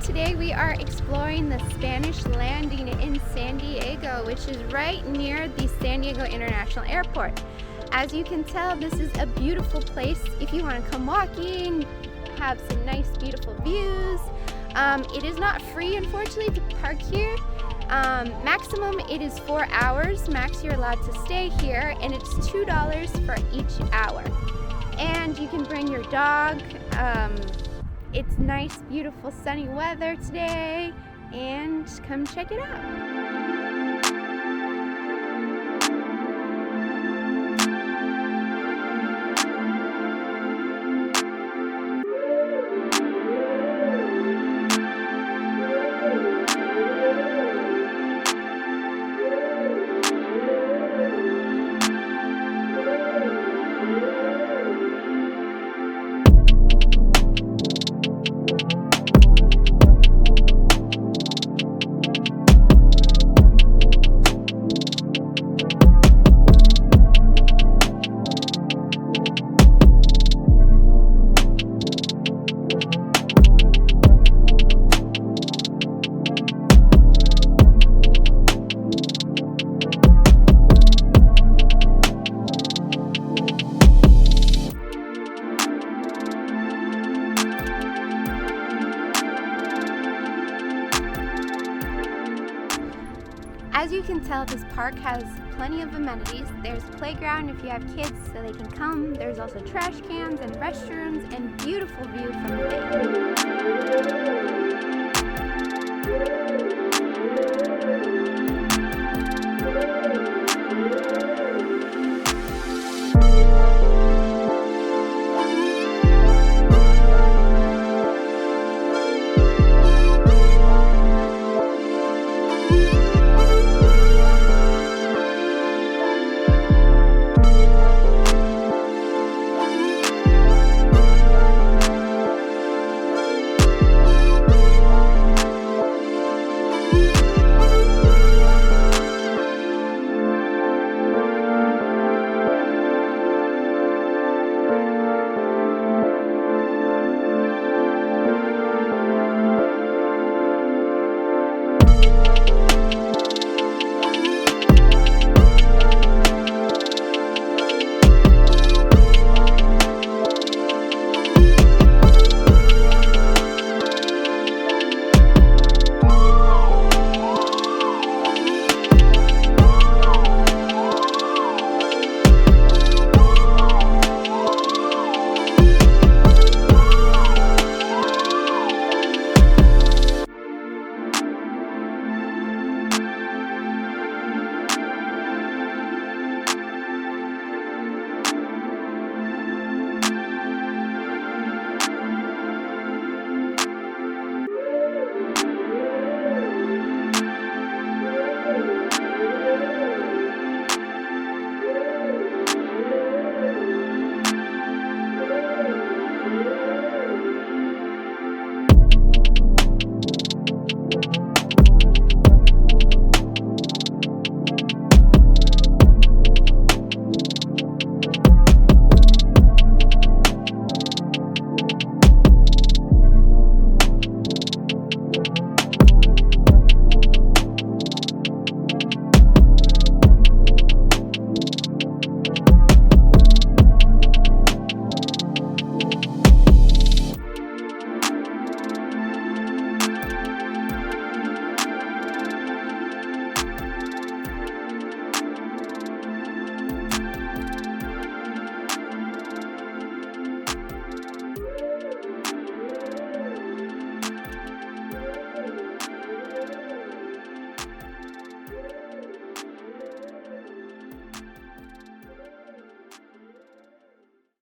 today we are exploring the Spanish Landing in San Diego, which is right near the San Diego International Airport. As you can tell, this is a beautiful place if you want to come walking, have some nice beautiful views. It is not free, unfortunately, to park here. Maximum it is 4 hours, max you're allowed to stay here, and it's $2 for each hour. And you can bring your dog. It's nice, beautiful, sunny weather today, and come check it out. As you can tell, this park has plenty of amenities. There's a playground if you have kids so they can come. There's also trash cans and restrooms and beautiful view from the bay.